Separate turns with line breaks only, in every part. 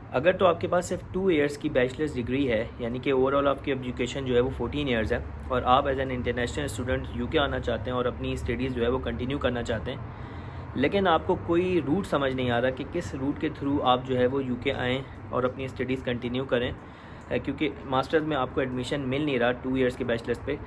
अगर तो आपके पास सिर्फ 2 ईयर्स की बैचलर्स डिग्री है, यानी कि ओवरऑल आपकी एजुकेशन जो है वो 14 ईयर्स है, और आप as an international student UK आना चाहते हैं और अपनी स्टडीज़ जो है वो कंटिन्यू करना चाहते हैं, लेकिन आपको कोई रूट समझ नहीं आ रहा कि किस रूट के थ्रू आप जो है वो यूके आएँ और अपनी स्टडीज़ कंटिन्यू करें, क्योंकि मास्टर्स में आपको एडमिशन मिल नहीं रहा 2 ईयर्स के बैचलर्स पे,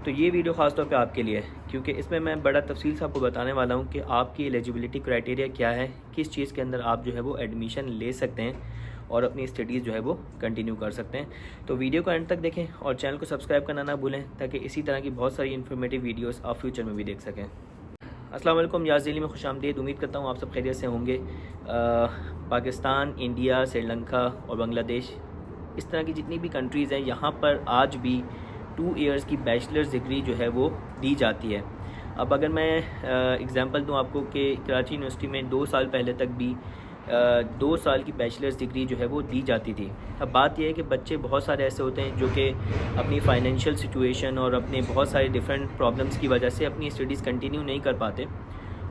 तो ये वीडियो ख़ास तौर पे आपके लिए है, क्योंकि इसमें मैं बड़ा तफसील से आपको बताने वाला हूँ कि आपकी एलिजिबिलिटी क्राइटेरिया क्या है, किस चीज़ के अंदर आप जो है वो एडमिशन ले सकते हैं और अपनी स्टडीज़ जो है वो कंटिन्यू कर सकते हैं। तो वीडियो को एंड तक देखें और चैनल को सब्सक्राइब करना ना भूलें, ताकि इसी तरह की बहुत सारी इन्फॉर्मेटिव वीडियोस आप फ्यूचर में भी देख सकें। अस्सलाम वालेकुम, याज़ डेली में खुशामदीद। उम्मीद करता हूँ आप सब खैरियत से होंगे। पाकिस्तान, इंडिया, श्रीलंका और बांग्लादेश, इस तरह की जितनी भी कंट्रीज़ हैं, यहाँ पर आज भी 2 ईयर्स की बैचलर्स डिग्री जो है वो दी जाती है। अब अगर मैं एग्ज़ाम्पल दूँ आपको कि कराची यूनिवर्सिटी में 2 साल पहले तक भी 2 साल की बैचलर्स डिग्री जो है वो दी जाती थी। अब बात यह है कि बच्चे बहुत सारे ऐसे होते हैं जो कि अपनी फाइनेंशियल सिचुएशन और अपने बहुत सारे डिफरेंट प्रॉब्लम्स की वजह से अपनी स्टडीज़ कंटिन्यू नहीं कर पाते,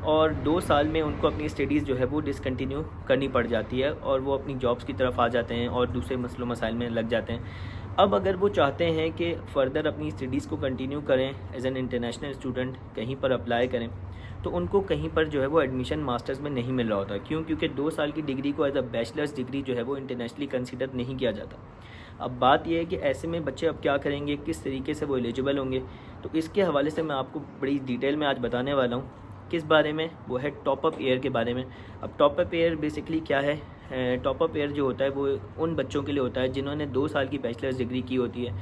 और 2 साल में उनको अपनी स्टडीज़ जो है वो डिसकंटिन्यू करनी पड़ जाती है और वो अपनी जॉब्स की तरफ आ जाते हैं और दूसरे मसलों मसाइल में लग जाते हैं। अब अगर वो चाहते हैं कि फ़र्दर अपनी स्टडीज़ को कंटिन्यू करें, एज एन इंटरनेशनल स्टूडेंट कहीं पर अप्लाई करें, तो उनको कहीं पर जो है वो एडमिशन मास्टर्स में नहीं मिल रहा होता। क्यों? क्योंकि 2 साल की डिग्री को एज अ बैचलर्स डिग्री जो है वो इंटरनेशनली कंसिडर नहीं किया जाता। अब बात यह है कि ऐसे में बच्चे अब क्या करेंगे, किस तरीके से वो एलिजिबल होंगे, तो इसके हवाले से मैं आपको बड़ी डिटेल में आज बताने वाला हूँ। किस बारे में? वो है टॉप अप ईयर के बारे में। अब टॉप अप ईयर बेसिकली क्या है? टॉप अप ईयर जो होता है वो उन बच्चों के लिए होता है जिन्होंने 2 साल की बैचलर्स डिग्री की होती है।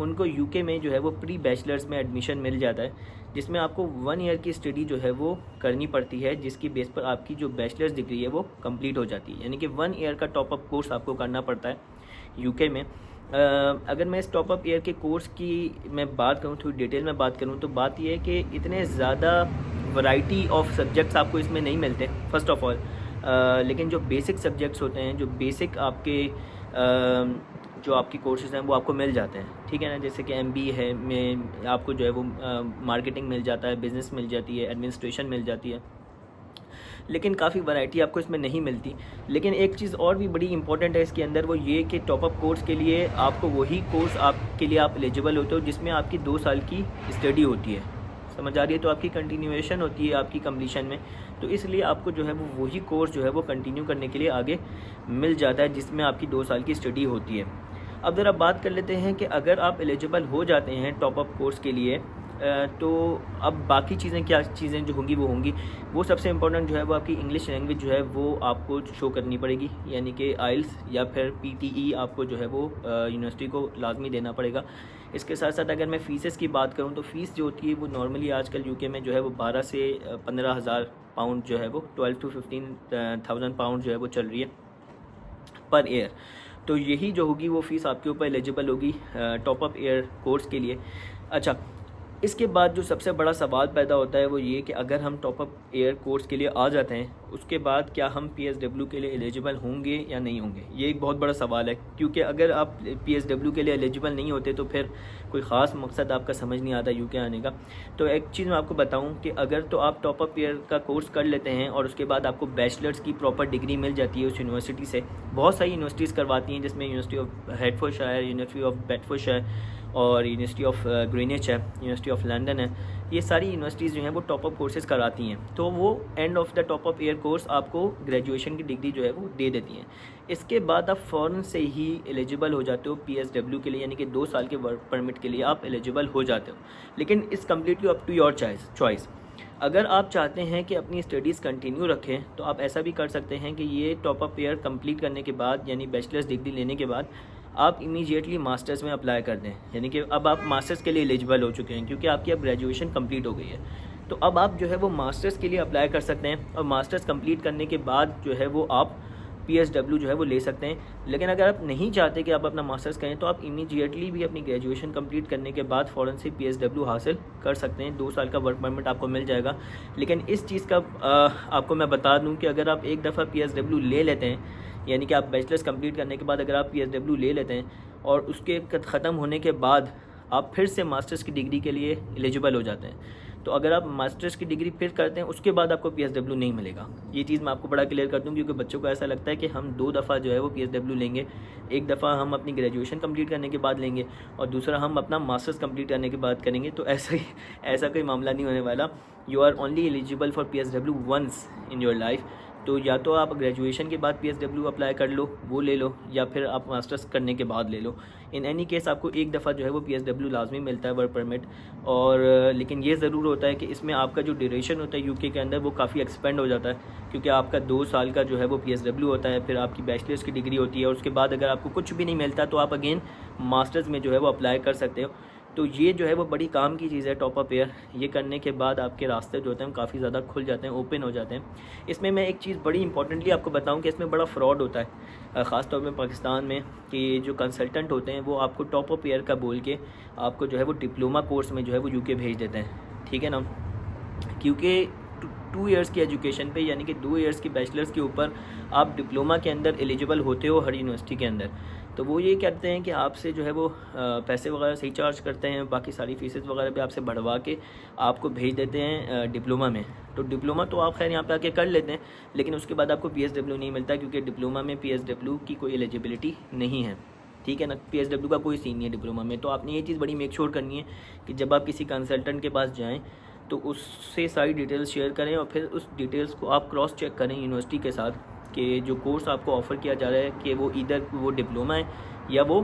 उनको यूके में जो है वो प्री बैचलर्स में एडमिशन मिल जाता है, जिसमें आपको 1 ईयर की स्टडी जो है वो करनी पड़ती है, जिसकी बेस पर आपकी जो बैचलर्स डिग्री है वो कंप्लीट हो जाती है। यानी कि 1 ईयर का टॉप अप कोर्स आपको करना पड़ता है यूके में। अगर मैं इस टॉप अप ईयर के कोर्स की मैं बात करूँ, थोड़ी डिटेल में बात करूँ, तो बात यह है कि इतने ज़्यादा वैरायटी ऑफ सब्जेक्ट्स आपको इसमें नहीं मिलते फर्स्ट ऑफ ऑल, लेकिन जो बेसिक सब्जेक्ट्स होते हैं, जो बेसिक आपके जो आपकी कोर्सेज़ हैं वो आपको मिल जाते हैं, ठीक है ना। जैसे कि MBA है, में आपको जो है वो मार्केटिंग मिल जाता है, बिज़नेस मिल जाती है, एडमिनिस्ट्रेशन मिल जाती है, लेकिन काफ़ी वैरायटी आपको इसमें नहीं मिलती। लेकिन एक चीज़ और भी बड़ी इंपॉर्टेंट है इसके अंदर, वो ये कि टॉप अप कोर्स के लिए आपको वही कोर्स आपके लिए आप एलिजिबल होते हो जिसमें आपकी 2 साल की स्टडी होती है। समझ आ रही है? तो आपकी कंटिन्यूएशन होती है आपकी कंप्लीशन में, तो इसलिए आपको जो है वो वही कोर्स जो है वो कंटिन्यू करने के लिए आगे मिल जाता है जिसमें आपकी 2 साल की स्टडी होती है। अब ज़रा बात कर लेते हैं कि अगर आप एलिजिबल हो जाते हैं टॉप अप कोर्स के लिए, तो अब बाकी चीज़ें क्या चीज़ें जो होंगी वो सबसे इम्पोर्टेंट जो है वो आपकी इंग्लिश लैंग्वेज जो है वो आपको शो करनी पड़ेगी, यानी कि आइल्स या फिर PTE आपको जो है वो यूनिवर्सिटी को लाजमी देना पड़ेगा। इसके साथ साथ अगर मैं फ़ीसेस की बात करूँ, तो फ़ीस जो होती है वो नॉर्मली आजकल यूके में जो है वो 12 से 15,000 पाउंड जो है वो 12 to 15,000 पाउंड जो है वो चल रही है पर ईयर। तो यही जो होगी वो फ़ीस आपके ऊपर एलिजिबल होगी टॉप अप ईयर कोर्स के लिए। अच्छा, इसके बाद जो सबसे बड़ा सवाल पैदा होता है वो ये कि अगर हम टॉप अप ईयर कोर्स के लिए आ जाते हैं, उसके बाद क्या हम PSW के लिए एलिजिबल होंगे या नहीं होंगे? ये एक बहुत बड़ा सवाल है, क्योंकि अगर आप PSW के लिए एलिजिबल नहीं होते तो फिर कोई ख़ास मकसद आपका समझ नहीं आता यूके आने का। तो एक चीज़ मैं आपको बताऊं कि अगर तो आप टॉप अप ईयर का कोर्स कर लेते हैं और उसके बाद आपको बैचलर्स की प्रॉपर डिग्री मिल जाती है उस यूनिवर्सिटी से, बहुत सारी यूनिवर्सिटीज़ करवाती हैं, जिसमें university of Hertfordshire, university of Bedfordshire और यूनिवर्सिटी ऑफ ग्रीनिच है, यूनिवर्सिटी ऑफ लंदन है। ये सारी यूनिवर्सिटीज़ जो हैं वो टॉप अप कोर्सेज़ कराती हैं, तो वो end of the top up year course आपको ग्रेजुएशन की डिग्री जो है वो दे देती हैं। इसके बाद आप फ़ौरन से ही एलिजिबल हो जाते हो PSW के लिए, यानी कि 2 साल के वर्क परमिट के लिए आप एलिजिबल हो जाते हो। लेकिन इस completely up to your choice. अगर आप चाहते हैं कि अपनी स्टडीज़ कंटिन्यू रखें, तो आप ऐसा भी कर सकते हैं कि ये टॉप अप ईयर कंप्लीट करने के बाद, यानी बैचलर्स डिग्री लेने के बाद, आप इमीडिएटली मास्टर्स में अप्लाई कर दें। यानी कि अब आप मास्टर्स के लिए एलिजिबल हो चुके हैं, क्योंकि आपकी अब ग्रेजुएशन कंप्लीट हो गई है। तो अब आप जो है वो मास्टर्स के लिए अप्लाई कर सकते हैं, और मास्टर्स कंप्लीट करने के बाद जो है वो आप PSW जो है वो ले सकते हैं। लेकिन अगर आप नहीं चाहते कि आप अपना मास्टर्स करें, तो आप इमीडिएटली भी अपनी ग्रेजुएशन कंप्लीट करने के बाद फ़ौरन से PSW हासिल कर सकते हैं। 2 साल का वर्क परमिट आपको मिल जाएगा। लेकिन इस चीज़ का आपको मैं बता दूं कि अगर आप एक दफ़ा PSW ले लेते हैं, यानी कि आप बैचलर्स कंप्लीट करने के बाद अगर आप PSW ले लेते हैं और उसके ख़त्म होने के बाद आप फिर से मास्टर्स की डिग्री के लिए एलिजिबल हो जाते हैं, तो अगर आप मास्टर्स की डिग्री फिर करते हैं उसके बाद आपको PSW नहीं मिलेगा। ये चीज़ मैं आपको बड़ा क्लियर कर दूँ, क्योंकि बच्चों को ऐसा लगता है कि हम 2 दफ़ा जो है वो PSW लेंगे। एक दफ़ा हम अपनी ग्रेजुएशन कंप्लीट करने के बाद लेंगे और दूसरा हम अपना मास्टर्स कंप्लीट करने के बाद करेंगे। तो ऐसा कोई मामला नहीं होने वाला। You are only eligible for PSW once in your life. तो या तो आप ग्रेजुएशन के बाद PSW अप्लाई कर लो, वो ले लो, या फिर आप मास्टर्स करने के बाद ले लो। इन एनी केस आपको एक दफ़ा जो है वो PSW लाजमी मिलता है, वर्क परमिट। और लेकिन ये ज़रूर होता है कि इसमें आपका जो ड्यूरेशन होता है UK के अंदर वो काफ़ी एक्सपेंड हो जाता है, क्योंकि आपका 2 साल का जो है वो PSW होता है, फिर आपकी बैचलर्स की डिग्री होती है और उसके बाद अगर आपको कुछ भी नहीं मिलता तो आप अगेन मास्टर्स में जो है वो अप्लाई कर सकते हो। तो ये जो है वो बड़ी काम की चीज़ है टॉप अप ईयर। ये करने के बाद आपके रास्ते जो होते हैं काफ़ी ज़्यादा खुल जाते हैं, ओपन हो जाते हैं। इसमें मैं एक चीज़ बड़ी इंपॉर्टेंटली आपको बताऊं कि इसमें बड़ा फ्रॉड होता है, ख़ास तौर में पाकिस्तान में, कि जो कंसल्टेंट होते हैं वो आपको टॉप अप ईयर का बोल के आपको जो है वो डिप्लोमा कोर्स में जो है वो UK भेज देते हैं, ठीक है ना। क्योंकि 2 इयर्स की एजुकेशन पे, यानी कि 2 इयर्स की बैचलर्स के ऊपर आप डिप्लोमा के अंदर एलिजिबल होते हो हर यूनिवर्सिटी के अंदर। तो वो ये कहते हैं कि आपसे जो है वो पैसे वगैरह सही चार्ज करते हैं, बाकी सारी फीसेस वगैरह भी आपसे बढ़वा के आपको भेज देते हैं डिप्लोमा में। तो डिप्लोमा तो आप खैर यहाँ पे आके कर लेते हैं, लेकिन उसके बाद आपको PSW नहीं मिलता, क्योंकि डिप्लोमा में PSW की कोई एलिजिबिलिटी नहीं है, ठीक है ना। PSW का कोई सीन नहीं है डिप्लोमा में। तो आपने ये चीज़ बड़ी मेक श्योर करनी है कि जब आप किसी कंसल्टेंट के पास जाएँ तो उससे सारी डिटेल्स शेयर करें और फिर उस डिटेल्स को आप क्रॉस चेक करें यूनिवर्सिटी के साथ कि जो कोर्स आपको ऑफ़र किया जा रहा है कि वो इधर वो डिप्लोमा है या वो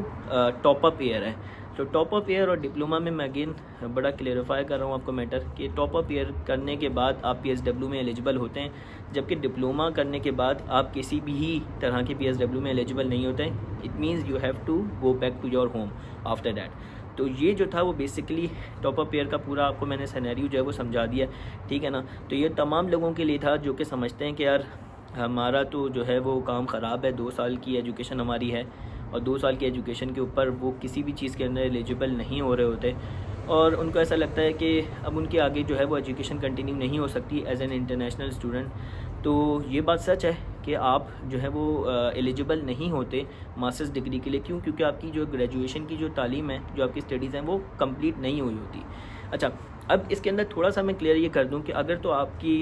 टॉप अप ईयर है। तो टॉप अप ईयर और डिप्लोमा में मैं अगेन बड़ा क्लेरिफाई कर रहा हूँ आपको मैटर, कि टॉप अप ईयर करने के बाद आप PSW में एलिजिबल होते हैं, जबकि डिप्लोमा करने के बाद आप किसी भी तरह के PSW में एलिजिबल नहीं होते हैं। It means you have to go back to your home after that. तो ये जो था वो बेसिकली टॉप अप ईयर का पूरा आपको मैंने सिनेरियो जो है वो समझा दिया, ठीक है ना। तो ये तमाम लोगों के लिए था जो कि समझते हैं कि यार हमारा तो जो है वो काम ख़राब है, 2 साल की एजुकेशन हमारी है और 2 साल की एजुकेशन के ऊपर वो किसी भी चीज़ के अंदर एलिजिबल नहीं हो रहे होते, और उनको ऐसा लगता है कि अब उनके आगे जो है वो एजुकेशन कंटिन्यू नहीं हो सकती एज एन इंटरनेशनल स्टूडेंट। तो ये बात सच है कि आप जो है वो एलिजिबल नहीं होते मास्टर्स डिग्री के लिए। क्यों? क्योंकि आपकी जो ग्रेजुएशन की जो तालीम है, जो आपकी स्टडीज़ हैं, वो कंप्लीट नहीं हुई होती। अच्छा, अब इसके अंदर थोड़ा सा मैं क्लियर ये कर दूं कि अगर तो आपकी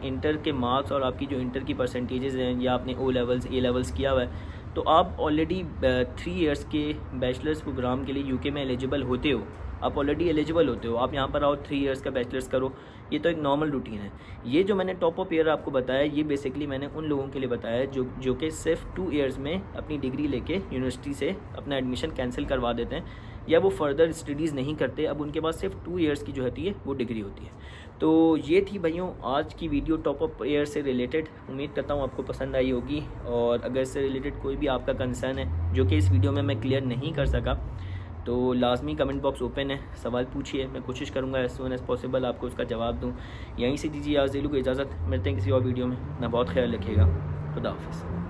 इंटर के मार्क्स और आपकी जो इंटर की परसेंटेजेस हैं, या आपने O लेवल्स A लेवल्स किया हुआ है, तो आप ऑलरेडी 3 इयर्स के बैचलर्स प्रोग्राम के लिए UK में एलिजिबल होते हो। आप ऑलरेडी एलिजिबल होते हो, आप यहाँ पर आओ 3 इयर्स का बैचलर्स करो, ये तो एक नॉर्मल रूटीन है। ये जो मैंने टॉप अप ईयर आपको बताया, ये बेसिकली मैंने उन लोगों के लिए बताया जो कि सिर्फ 2 इयर्स में अपनी डिग्री लेके यूनिवर्सिटी से अपना एडमिशन कैंसिल करवा देते हैं, या वो फर्दर स्टडीज़ नहीं करते, अब उनके पास सिर्फ 2 इयर्स की जो होती है वो डिग्री होती है। तो ये थी भाइयों आज की वीडियो टॉप अप ईयर से रिलेटेड। उम्मीद करता हूँ आपको पसंद आई होगी, और अगर इससे रिलेटेड कोई भी आपका कंसर्न है जो कि इस वीडियो में मैं क्लियर नहीं कर सका, तो लाजमी कमेंट बॉक्स ओपन है, सवाल पूछिए, मैं कोशिश करूँगा एज सून एज़ पॉसिबल आपको उसका जवाब दूँ। यहीं से दीजिए आज दिलू को इजाज़त, मिलते हैं किसी और वीडियो में। ना बहुत ख्याल रखिएगा, खुदा हाफिज़।